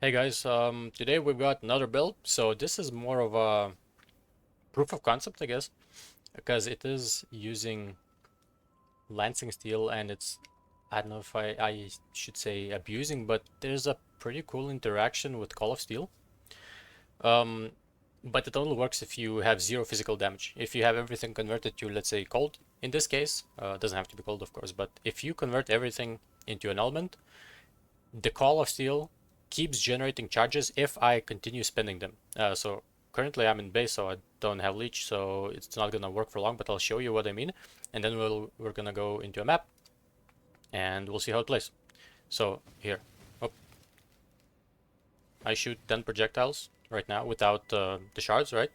Hey guys, today we've got another build. So this is more of a proof of concept, I guess, because it is using lancing steel and I don't know if I should say abusing, but there's a pretty cool interaction with Call of Steel. Um, but it only works if you have zero physical damage. If you have everything converted to, let's say, cold, in this case, it doesn't have to be cold, of course, but if you convert everything into an element, the Call of Steel keeps generating charges if I continue spending them. So currently I'm in base, so I don't have leech, so it's not gonna work for long, but I'll show you what I mean. And then we're gonna go into a map and we'll see how it plays. So here, oh, I shoot 10 projectiles right now without the shards, right?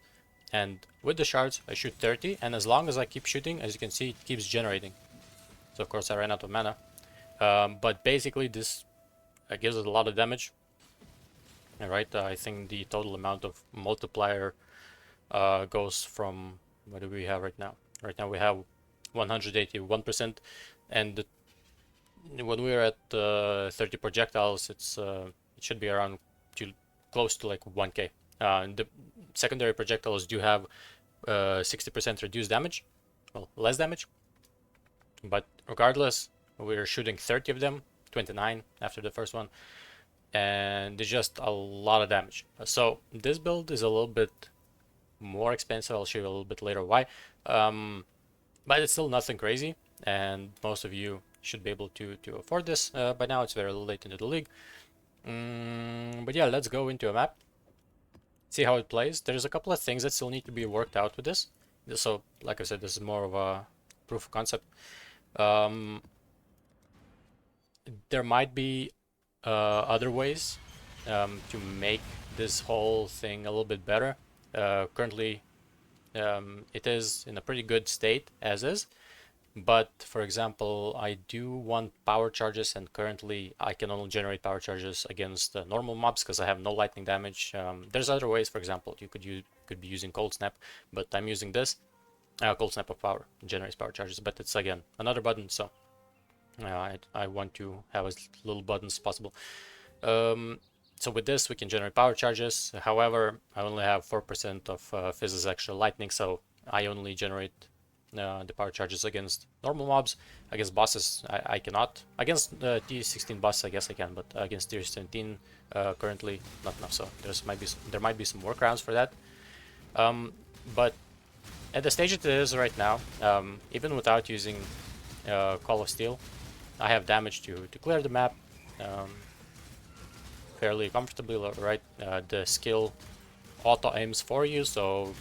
And with the shards, I shoot 30, and as long as I keep shooting, as you can see, it keeps generating. So of course I ran out of mana. But basically this gives it a lot of damage. Alright, I think the total amount of multiplier goes from, what do we have right now? Right now we have 181%, and when we're at 30 projectiles, it should be around close to like 1k. The secondary projectiles do have 60% reduced damage, well, less damage, but regardless, we're shooting 30 of them, 29 after the first one, and it's just a lot of damage. So this build is a little bit more expensive. I'll show you a little bit later why, but it's still nothing crazy, and most of you should be able to afford this by now. It's very late into the league, but yeah, let's go into a map, see how it plays. There's a couple of things that still need to be worked out with this. So like I said, this is more of a proof of concept. There might be other ways to make this whole thing a little bit better. Currently, it is in a pretty good state as is, but for example, I do want power charges, and currently I can only generate power charges against normal mobs because I have no lightning damage. There's other ways. For example, you could be using cold snap, but I'm using this cold snap of power, generates power charges, but it's again another button, so I want to have as little buttons as possible. So with this we can generate power charges. However, I only have 4% of Fizz's extra lightning, so I only generate the power charges against normal mobs. Against bosses I cannot. Against T16 boss I guess I can, but against Tier 17 currently not enough, so there might be some workarounds for that. But at the stage it is right now, even without using Call of Steel, I have damage to clear the map fairly comfortably, right? The skill auto aims for you, so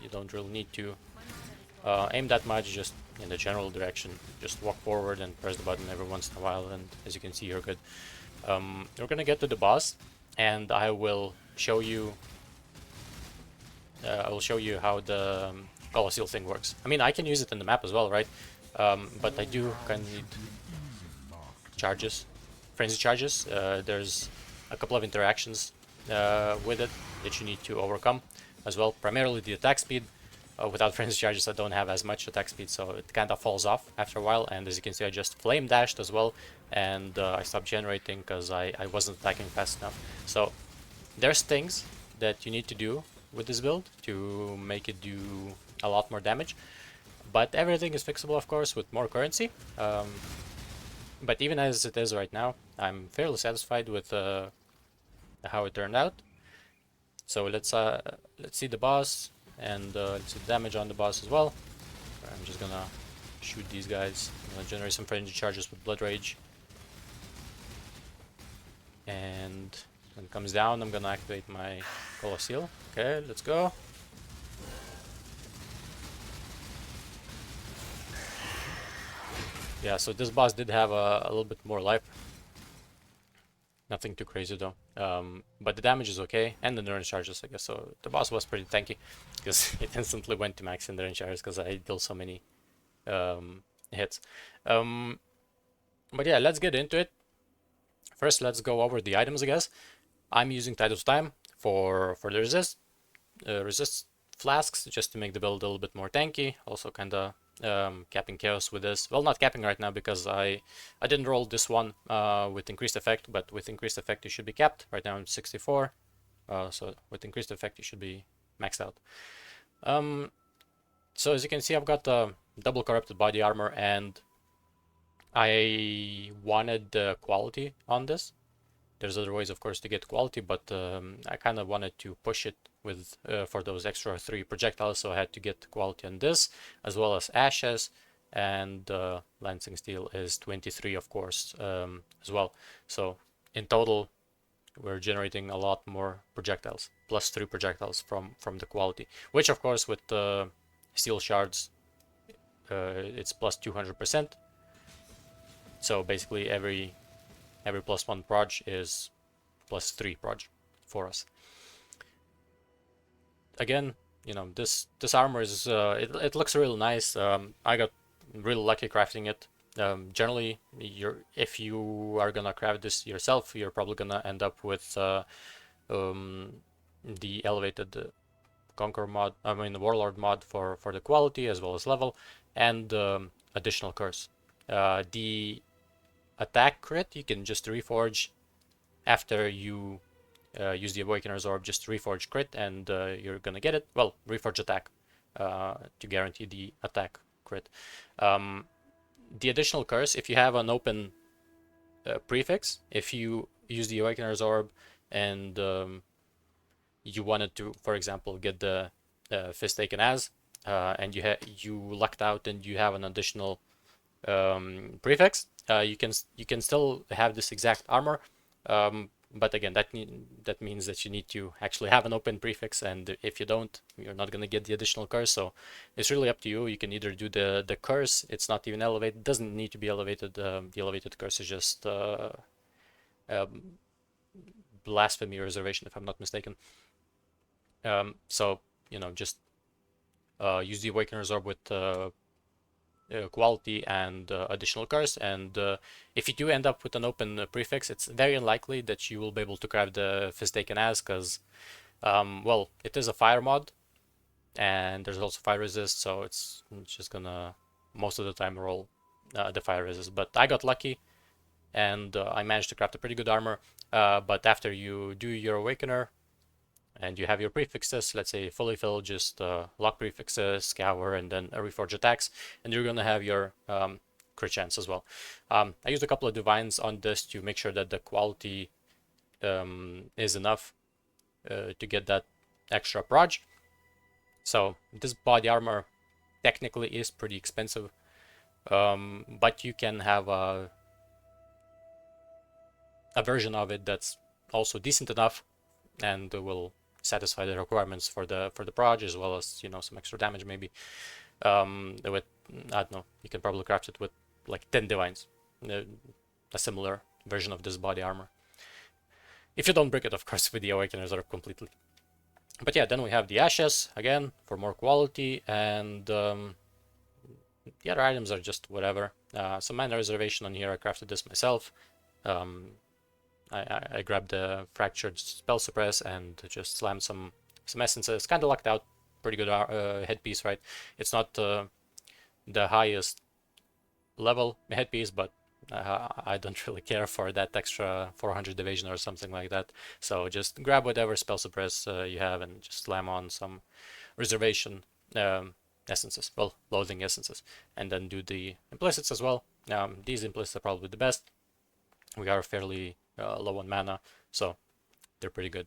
you don't really need to aim that much, just in the general direction. Just walk forward and press the button every once in a while, and as you can see, you're good. We're gonna get to the boss, and I will show you how the Call of Steel thing works. I mean, I can use it in the map as well, right? But I do kind of need charges, frenzy charges. There's a couple of interactions with it that you need to overcome as well. Primarily the attack speed. Without frenzy charges I don't have as much attack speed, so it kind of falls off after a while, and as you can see I just flame dashed as well, and I stopped generating because I wasn't attacking fast enough. So there's things that you need to do with this build to make it do a lot more damage, but everything is fixable of course with more currency. But even as it is right now, I'm fairly satisfied with how it turned out. So let's see the boss, and let's see the damage on the boss as well. I'm just gonna shoot these guys. I'm gonna generate some frenzy charges with Blood Rage, and when it comes down I'm gonna activate my Call of Steel. Okay, let's go. Yeah, so this boss did have a little bit more life. Nothing too crazy though. But the damage is okay, and the endurance charges, I guess. So the boss was pretty tanky because it instantly went to max endurance charges because I dealt so many hits. But yeah, let's get into it. First, let's go over the items, I guess. I'm using Tide of Time for the resist flasks, just to make the build a little bit more tanky. Also, kinda capping chaos with this. Well, not capping right now because I didn't roll this one with increased effect, but with increased effect you should be capped. Right now I'm 64, so with increased effect you should be maxed out. So as you can see, I've got double corrupted body armor, and I wanted the quality on this. There's other ways, of course, to get quality, but I kind of wanted to push it with for those extra 3 projectiles, so I had to get quality on this, as well as ashes, and lancing steel is 23, of course, as well. So in total, we're generating a lot more projectiles, plus 3 projectiles from the quality, which, of course, with steel shards, it's plus 200%. So basically, every +1 proj is plus 3 proj for us. Again, you know, this armor is it looks really nice. I got really lucky crafting it. Generally, if you are gonna craft this yourself, you're probably gonna end up with the elevated Conqueror mod, I mean the Warlord mod for the quality as well as level, and additional curse. The attack crit you can just reforge after you use the Awakener's Orb, just reforge crit, and you're gonna get it. Well, reforge attack to guarantee the attack crit. The additional curse, if you have an open prefix, if you use the Awakener's Orb and you wanted to, for example, get the Fist Taken As, and you lucked out and you have an additional prefix, you can still have this exact armor, but again, that means that you need to actually have an open prefix, and if you don't, you're not going to get the additional curse. So it's really up to you. You can either do the curse. It's not even elevated. It doesn't need to be elevated. The elevated curse is just blasphemy reservation, if I'm not mistaken. So you know, just use the Awakener's Orb with quality and additional curse, and if you do end up with an open prefix, it's very unlikely that you will be able to craft the Fist Taken As, because well, it is a fire mod and there's also fire resist, so it's just gonna most of the time roll the fire resist. But I got lucky and I managed to craft a pretty good armor, but after you do your Awakener and you have your prefixes, let's say fully filled, just lock prefixes, scour, and then reforge attacks, and you're gonna have your crit chance as well. I used a couple of divines on this to make sure that the quality is enough to get that extra proj. So this body armor technically is pretty expensive, but you can have a version of it that's also decent enough and will satisfy the requirements for the proj, as well as, you know, some extra damage maybe. With, I don't know, you can probably craft it with like 10 divines, a similar version of this body armor, if you don't break it, of course, with the Awakeners Orb completely. But yeah, then we have the ashes again for more quality, and the other items are just whatever. Some mana reservation on here. I crafted this myself. I grabbed the fractured spell suppress and just slammed some essences. Kind of lucked out. Pretty good headpiece, right? It's not the highest level headpiece, but I don't really care for that extra 400 evasion or something like that. So just grab whatever spell suppress you have and just slam on some reservation essences, well, loathing essences, and then do the implicits as well. These implicits are probably the best. We are fairly low on mana, so they're pretty good.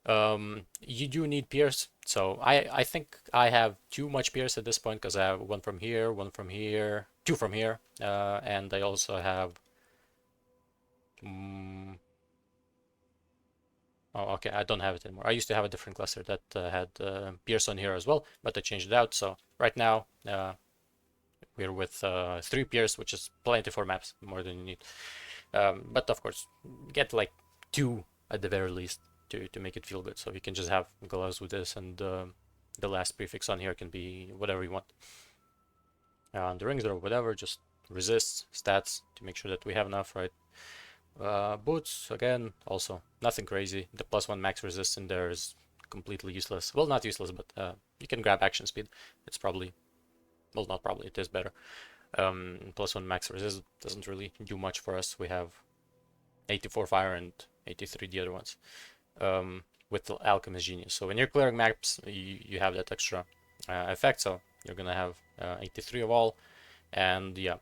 You do need pierce, so I think I have too much pierce at this point, because I have one from here, two from here, and I also have oh, okay, I don't have it anymore. I used to have a different cluster that had pierce on here as well, but I changed it out. So right now we're with 3 pierce, which is plenty for maps, more than you need. But of course, get like 2 at the very least to make it feel good. So you can just have gloves with this, and the last prefix on here can be whatever you want. The rings or whatever, just resists, stats, to make sure that we have enough, right? Boots, again, also nothing crazy. The +1 max resist in there is completely useless. Well, not useless, but you can grab action speed. It's probably Well, not probably, it is better. +1 max resist doesn't really do much for us. We have 84 fire and 83 the other ones, with the Alchemist Genius. So when you're clearing maps, you have that extra effect. So you're gonna have 83 of all, and yeah,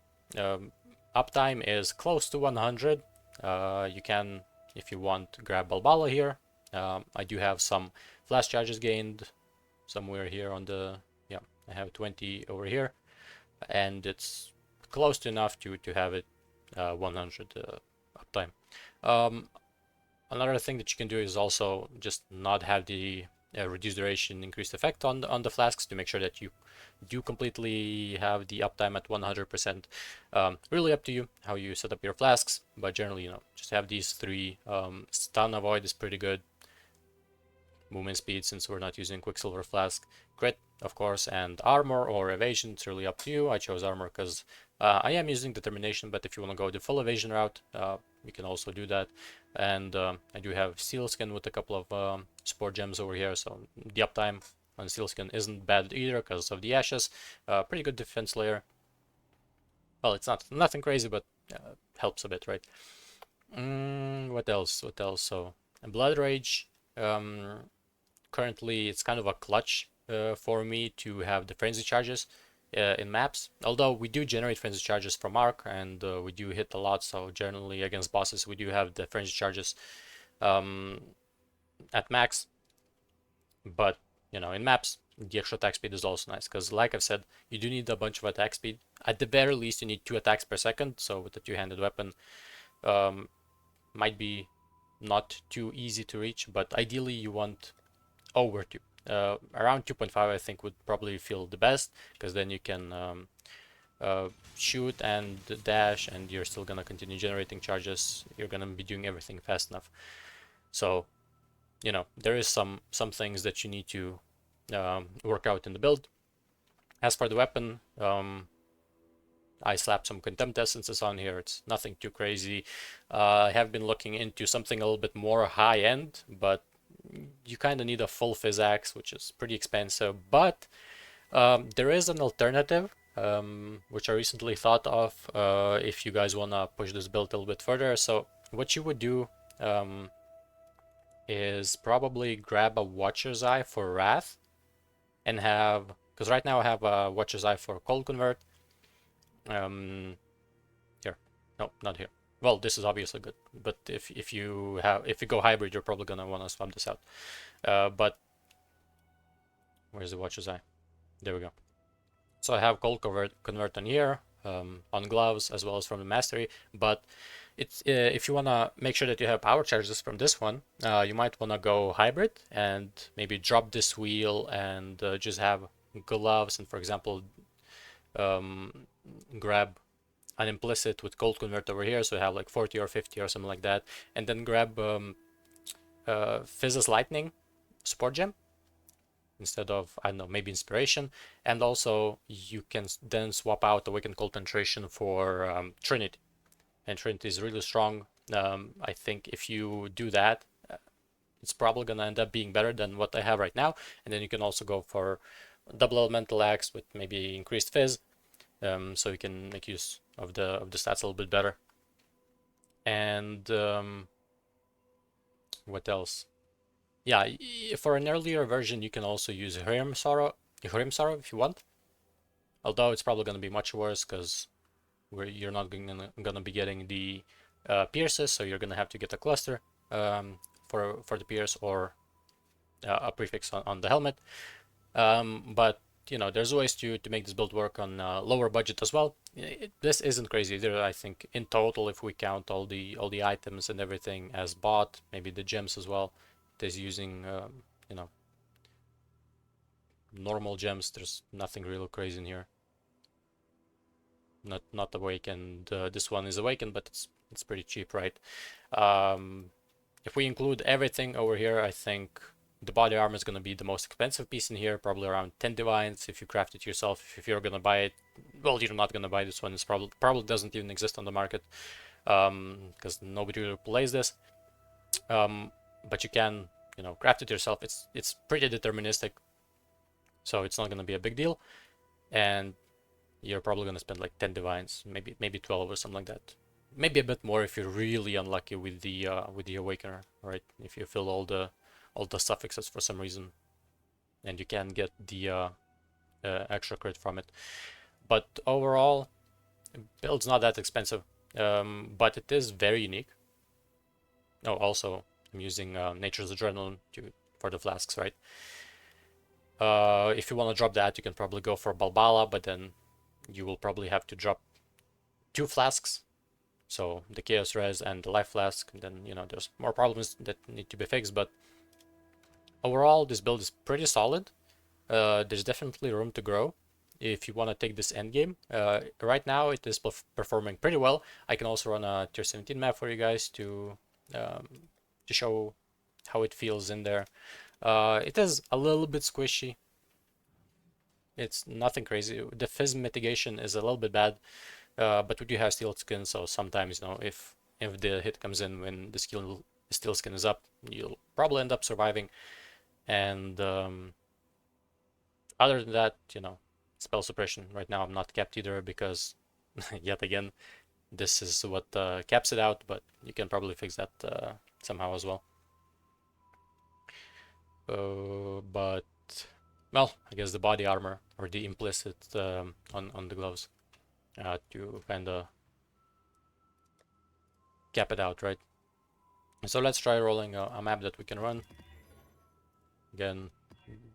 uptime is close to 100. You can, if you want, grab Balbala here. I do have some flash charges gained somewhere here on the, yeah, I have 20 over here, and it's close to enough to have it 100 uptime. Another thing that you can do is also just not have the reduced duration increased effect on the flasks to make sure that you do completely have the uptime at 100%. Really up to you how you set up your flasks, but generally, just have these three. Stun avoid is pretty good. Movement speed, since we're not using Quicksilver Flask. Crit, of course, and armor or evasion, it's really up to you. I chose armor because I am using determination, but if you want to go the full evasion route, you can also do that. And I do have Sealskin with a couple of support gems over here, so the uptime on Sealskin isn't bad either because of the ashes. Pretty good defense layer. Well, it's nothing crazy, but helps a bit, right? What else? What else? So, Blood Rage. Currently, it's kind of a clutch for me to have the frenzy charges in maps. Although we do generate frenzy charges from Arc, and we do hit a lot, so generally against bosses we do have the frenzy charges at max. But in maps, the extra attack speed is also nice because, like I've said, you do need a bunch of attack speed. At the very least, you need 2 attacks per second. So with the two-handed weapon, might be not too easy to reach, but ideally you want over 2. Around 2.5 I think would probably feel the best, because then you can shoot and dash, and you're still gonna continue generating charges. You're gonna be doing everything fast enough. So there is some things that you need to work out in the build. As for the weapon, I slapped some contempt essences on here. It's nothing too crazy. I have been looking into something a little bit more high end, but you kind of need a full fizz axe, which is pretty expensive. But there is an alternative, which I recently thought of, if you guys want to push this build a little bit further. So what you would do is probably grab a Watcher's Eye for Wrath, and have, because right now I have a Watcher's Eye for Cold Convert. Here, no, not here. Well, this is obviously good, but if you go hybrid, you're probably gonna want to swap this out. But where's the Watcher's Eye? There we go. So I have Cold Convert on here, on gloves, as well as from the Mastery. But it's if you wanna make sure that you have power charges from this one, you might wanna go hybrid and maybe drop this wheel and just have gloves, and for example, grab an implicit with Cold Convert over here, so you have like 40 or 50 or something like that, and then grab Fizz's Lightning support gem instead of, I don't know, maybe Inspiration. And also you can then swap out Awakened Concentration for Trinity, and Trinity is really strong. I think if you do that, it's probably gonna end up being better than what I have right now. And then you can also go for double elemental axe with maybe increased fizz, so you can make use of the stats a little bit better. And what else? Yeah, for an earlier version you can also use Hrim Sorrow if you want. Although it's probably gonna be much worse because you're not gonna be getting the pierces, so you're gonna have to get a cluster for the pierce, or a prefix on the helmet. But there's ways to make this build work on lower budget as well. This isn't crazy either. I think in total, if we count all the items and everything as bought, maybe the gems as well, it is using normal gems. There's nothing real crazy in here. Not awakened. This one is awakened, but it's pretty cheap, right? If we include everything over here, I think the body armor is going to be the most expensive piece in here, probably around 10 divines if you craft it yourself. If you're going to buy it, well, you're not going to buy this one. It's probably doesn't even exist on the market, because nobody really plays this. But you can, craft it yourself. It's pretty deterministic, so it's not going to be a big deal. And you're probably gonna spend like 10 divines, maybe 12 or something like that. Maybe a bit more if you're really unlucky with the awakener, right? If you fill all the suffixes for some reason, and you can get the extra crit from it. But overall, build's not that expensive, but it is very unique. Oh, also I'm using Nature's Adrenaline for the flasks, right? If you want to drop that, you can probably go for Balbala, but then you will probably have to drop 2 flasks. So the Chaos Res and the Life Flask, and then, you know, there's more problems that need to be fixed, but overall, this build is pretty solid. There's definitely room to grow if you want to take this endgame. Right now, it is performing pretty well. I can also run a tier 17 map for you guys to show how it feels in there. It is a little bit squishy. It's nothing crazy. The fizz mitigation is a little bit bad. But we do have steel skin, so sometimes, you know, if the hit comes in when the steel skin is up, you'll probably end up surviving. And other than that, you know, spell suppression. Right now I'm not capped either because, yet again, this is what caps it out, but you can probably fix that somehow as well. But, well, I guess the body armor or the implicit on the gloves. To kind of cap it out, right? So let's try rolling a map that we can run. Again,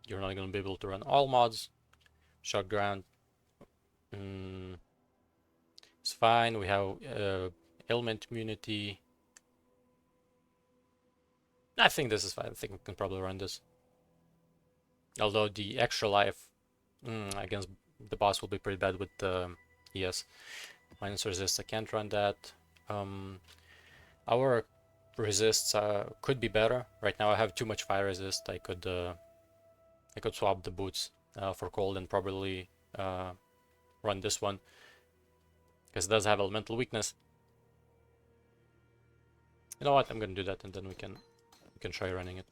you're not going to be able to run all mods. Shock ground. It's fine. We have ailment immunity. I think this is fine. I think we can probably run this. Although the extra life against the boss will be pretty bad with ES. Minus resist, I can't run that. Our resists could be better. Right now I have too much fire resist. I could swap the boots for cold and probably run this one because it does have elemental weakness. You know what? I'm gonna do that, and then we can try running it.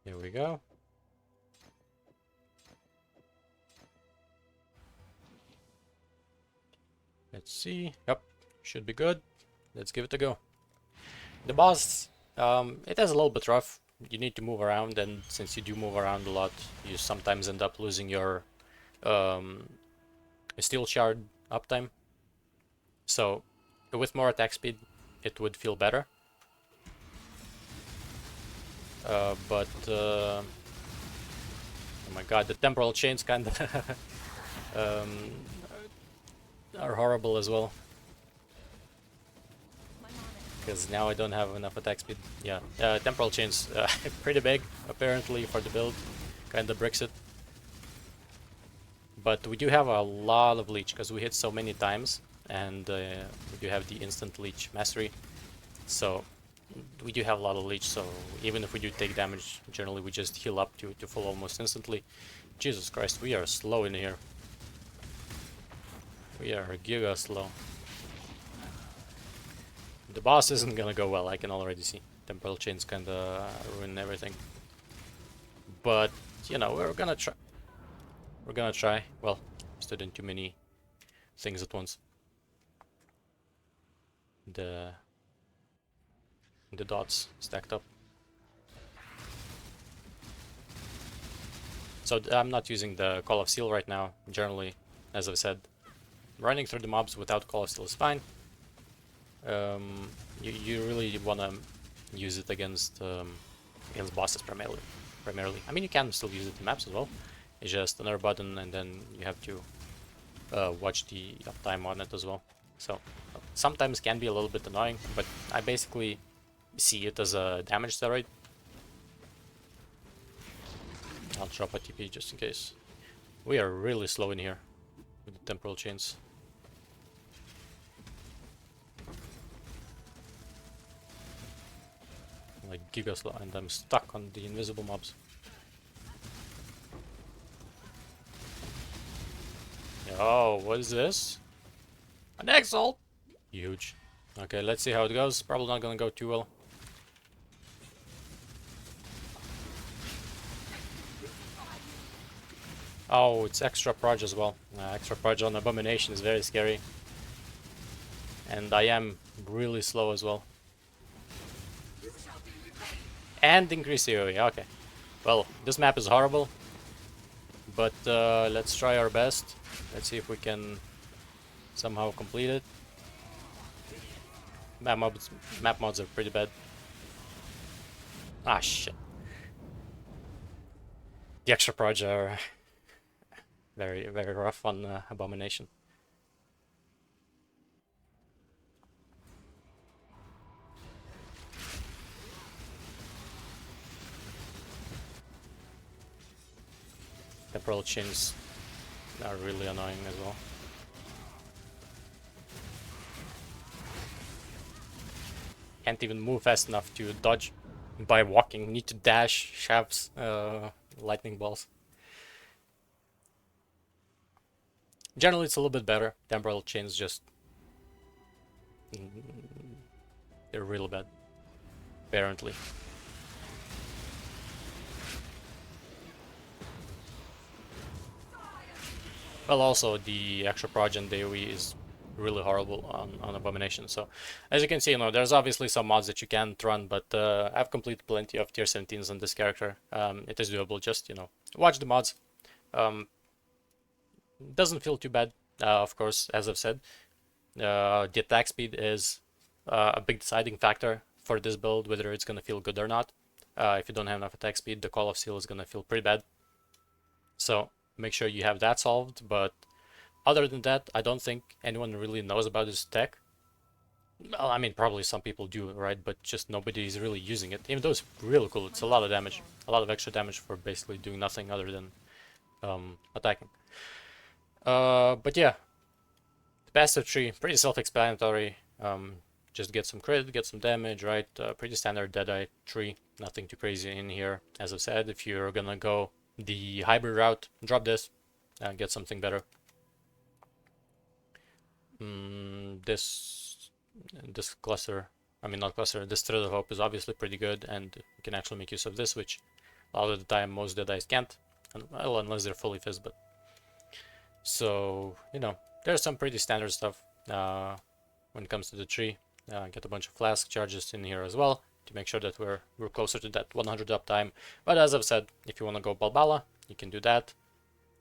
Here we go. Let's see. Yep, should be good. Let's give it a go. The boss, it is a little bit rough. You need to move around, and since you do move around a lot, you sometimes end up losing your steel shard uptime. So, with more attack speed, it would feel better. But oh my god, the temporal chains kind of are horrible as well. Because now I don't have enough attack speed. Yeah, temporal chains pretty big apparently for the build, kind of bricks it. But we do have a lot of leech because we hit so many times, and we do have the instant leech mastery. So we do have a lot of leech, so even if we do take damage, generally we just heal up to full almost instantly. Jesus Christ, we are slow in here. We are giga slow. The boss isn't gonna go well, I can already see. Temporal chains kinda ruin everything. But, you know, we're gonna try. We're gonna try. Well, stood in too many things at once. The dots stacked up. So I'm not using the Call of Steel right now. Generally, as I've said, running through the mobs without Call of Steel is fine. You really want to use it against bosses primarily. I mean, you can still use it in maps as well. It's just another button, and then you have to watch the uptime on it as well. So sometimes can be a little bit annoying, but I basically see it as a damage steroid. I'll drop a TP just in case. We are really slow in here with the temporal chains. Like giga slow, and I'm stuck on the invisible mobs. Oh, what is this? An exalt! Huge. Okay, let's see how it goes. Probably not gonna go too well. Oh, it's extra proj as well. Extra proj on Abomination is very scary. And I am really slow as well. And increase AoE, okay. Well, this map is horrible. But let's try our best. Let's see if we can somehow complete it. Map mods are pretty bad. Ah, shit. The extra proj are very, very rough on Abomination. Temporal chins are really annoying as well. Can't even move fast enough to dodge by walking. Need to dash, shafts, lightning balls. Generally, it's a little bit better. Temporal chains just... they're real bad. Apparently. Well, also, the extra proj and AoE is really horrible on Abomination. So, as you can see, there's obviously some mods that you can't run, but I've completed plenty of tier 17s on this character. It is doable, just, watch the mods. Doesn't feel too bad, of course, as I've said. The attack speed is a big deciding factor for this build, whether it's going to feel good or not. If you don't have enough attack speed, the Call of Seal is going to feel pretty bad. So make sure you have that solved, but other than that, I don't think anyone really knows about this tech. Well, I mean, probably some people do, right? But just nobody is really using it, even though it's really cool. It's a lot of damage, a lot of extra damage for basically doing nothing other than attacking. But yeah, the passive tree, pretty self-explanatory. Just get some crit, get some damage, right? Pretty standard Deadeye tree, nothing too crazy in here. As I've said, if you're gonna go the hybrid route, drop this and get something better. This cluster, I mean not cluster, this Thread of Hope is obviously pretty good, and you can actually make use of this, which a lot of the time most Deadeyes can't, well, unless they're fully fizz, but so, there's some pretty standard stuff when it comes to the tree. Get a bunch of flask charges in here as well to make sure that we're closer to that 100 uptime. But as I've said, if you want to go Balbala, you can do that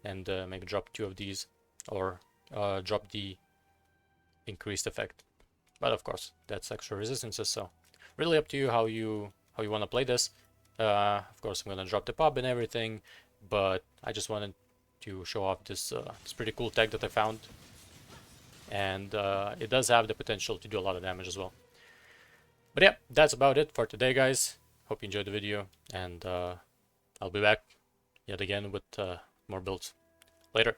and maybe drop 2 of these, or drop the increased effect. But of course, that's extra resistances, so really up to you how you want to play this. Of course, I'm gonna drop the pub and everything, but I just wanted to show off this pretty cool tech that I found, and it does have the potential to do a lot of damage as well. But yeah, that's about it for today, guys. Hope you enjoyed the video, and I'll be back yet again with more builds later.